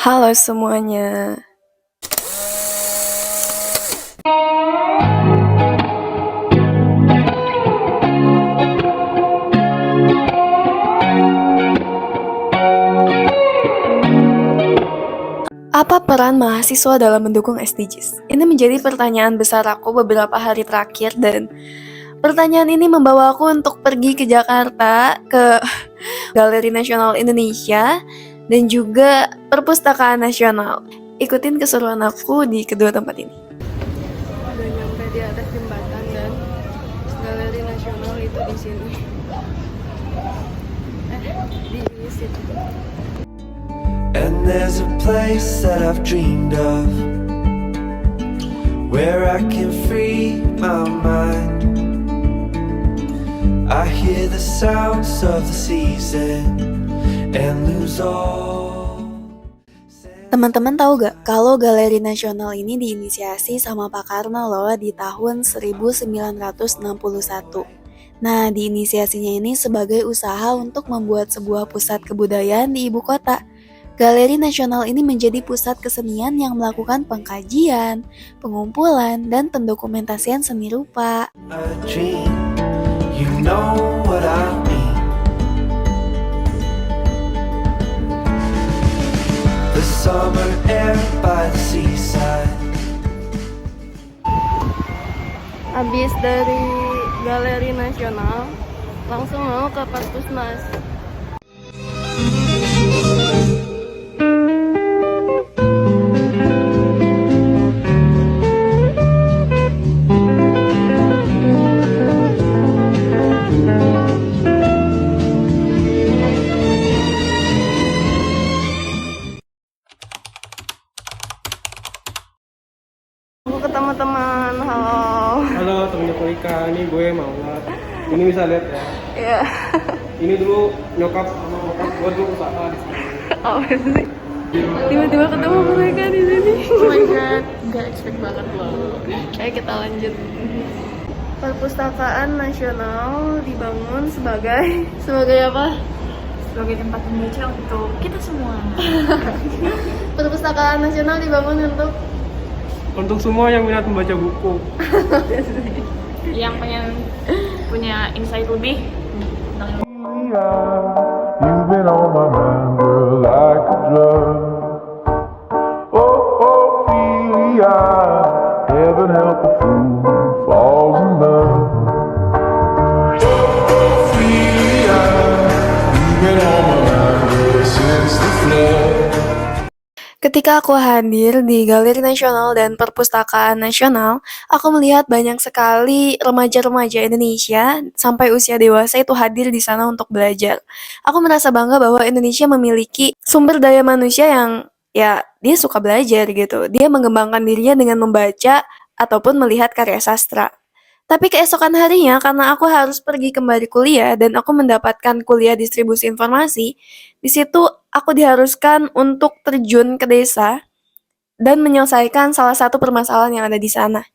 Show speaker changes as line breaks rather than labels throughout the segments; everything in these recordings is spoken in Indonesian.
Halo semuanya. Apa peran mahasiswa dalam mendukung SDGs? Ini menjadi pertanyaan besar aku beberapa hari terakhir dan pertanyaan ini membawa aku untuk pergi ke Jakarta, ke Galeri Nasional Indonesia, dan juga Perpustakaan Nasional. Ikutin keseruan aku di kedua tempat ini. Udah nyampe di atas jembatan dan Galeri Nasional itu di sini. Di situ.
And there's a place that I've dreamed of, where I can free my mind. I hear the sounds of the season and lose all.
Teman-teman tahu gak kalau Galeri Nasional ini diinisiasi sama Pak Karno loh di tahun 1961. Nah, diinisiasinya ini sebagai usaha untuk membuat sebuah pusat kebudayaan di ibu kota. Galeri Nasional ini menjadi pusat kesenian yang melakukan pengkajian, pengumpulan, dan pendokumentasian seni rupa.
A dream, you know what I mean. The summer air by the seaside.
Habis dari Galeri Nasional, langsung mau ke Perpusnas. Aku ketemu teman, halo.
Halo temennya Kolika, ini gue Maula. Ini bisa lihat ya.
Iya.
Ini dulu nyokap sama bokap gue dulu usaha di sini.
Apa sih? Tiba-tiba ketemu mereka di sini.
Oh my god, gak expect banget loh.
Ayo kita lanjut. Perpustakaan Nasional dibangun sebagai apa?
Sebagai tempat membaca untuk kita semua.
Perpustakaan Nasional dibangun
Untuk semua yang minat membaca buku.
Yang pengen punya insight lebih tentang
You've been on my mind, girl, like a drug. Oh, Ophelia, heaven help a fool who falls in love. Ophelia, you've been on my mind, girl, since the flood.
Ketika aku hadir di Galeri Nasional dan Perpustakaan Nasional, aku melihat banyak sekali remaja-remaja Indonesia sampai usia dewasa itu hadir di sana untuk belajar. Aku merasa bangga bahwa Indonesia memiliki sumber daya manusia yang dia suka belajar gitu. Dia mengembangkan dirinya dengan membaca ataupun melihat karya sastra. Tapi keesokan harinya, karena aku harus pergi kembali kuliah dan aku mendapatkan kuliah distribusi informasi, di situ aku diharuskan untuk terjun ke desa dan menyelesaikan salah satu permasalahan yang ada di sana.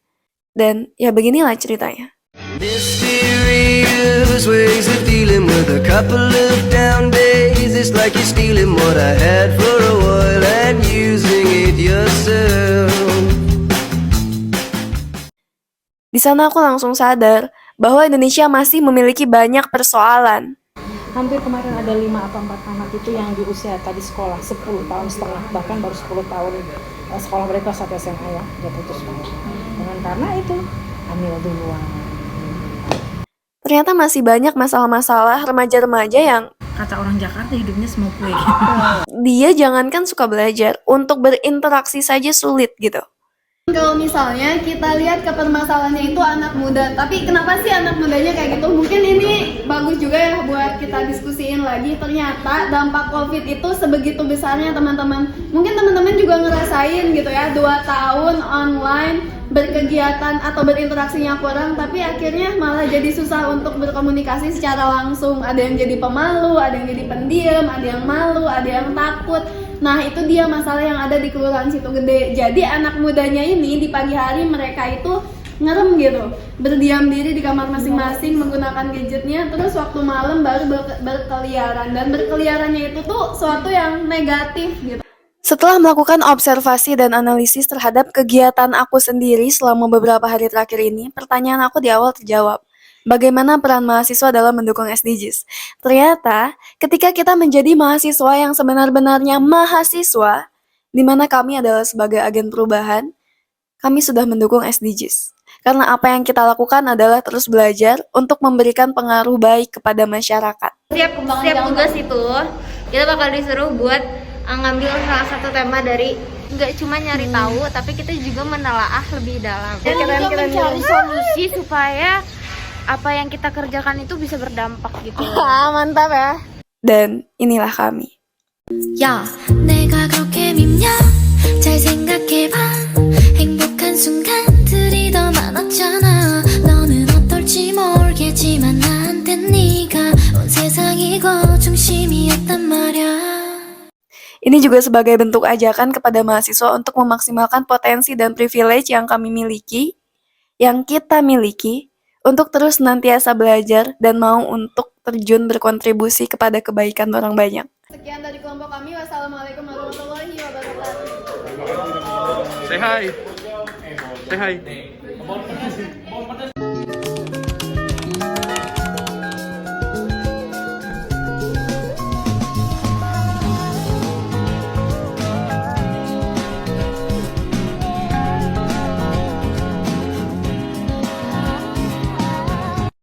Dan ya beginilah ceritanya.
Mysterious ways of dealing with a couple of down days. It's like you're stealing what I had for a while and using it yourself.
Di sana aku langsung sadar bahwa Indonesia masih memiliki banyak persoalan.
Hampir kemarin ada 5 atau 4 anak itu yang di usia tadi sekolah 10 tahun setengah, bahkan baru 10 tahun sekolah mereka saat SMA ya, dia putus sekolah. Dengan karena itu hamil duluan.
Ternyata masih banyak masalah-masalah remaja-remaja yang
kata orang Jakarta hidupnya semua kue.
dia jangankan suka belajar, untuk berinteraksi saja sulit gitu. Kalau misalnya kita lihat ke permasalahannya itu anak muda, tapi kenapa sih anak mudanya kayak gitu? Mungkin ini bagus juga ya buat kita diskusiin lagi. Ternyata dampak COVID itu sebegitu besarnya teman-teman. Mungkin teman-teman juga ngerasain gitu ya, 2 tahun online berkegiatan atau berinteraksinya kurang, tapi akhirnya malah jadi susah untuk berkomunikasi secara langsung. Ada yang jadi pemalu, ada yang jadi pendiam, ada yang malu, ada yang takut. Nah itu dia masalah yang ada di Kelurahan Situgede. Jadi anak mudanya ini di pagi hari mereka itu ngerem gitu, berdiam diri di kamar masing-masing menggunakan gadgetnya, terus waktu malam baru berkeliaran, dan berkeliarannya itu tuh suatu yang negatif gitu. Setelah melakukan observasi dan analisis terhadap kegiatan aku sendiri selama beberapa hari terakhir ini, pertanyaan aku di awal terjawab. Bagaimana peran mahasiswa dalam mendukung SDGs? Ternyata, ketika kita menjadi mahasiswa yang sebenar-benarnya mahasiswa, di mana kami adalah sebagai agen perubahan, kami sudah mendukung SDGs. Karena apa yang kita lakukan adalah terus belajar untuk memberikan pengaruh baik kepada masyarakat.
Setiap tugas itu kita bakal disuruh buat ngambil salah satu tema dari nggak cuma nyari tahu tapi kita juga menelaah lebih dalam dan juga mencari solusi supaya apa yang kita kerjakan itu bisa berdampak gitu.
Mantap ya. Dan inilah kami.
야, 내가 그렇게 밉냐? 잘 생각해봐. 행복한 순간들이 더 많았잖아. 너는 어떨지 모르겠지만 나한텐 네가 온 세상이고 중심이었단 말야.
Ini juga sebagai bentuk ajakan kepada mahasiswa untuk memaksimalkan potensi dan privilege yang kami miliki, yang kita miliki, untuk terus senantiasa belajar dan mau untuk terjun berkontribusi kepada kebaikan orang banyak. Sekian dari kelompok kami. Wassalamualaikum warahmatullahi wabarakatuh.
Say hi. Say hi.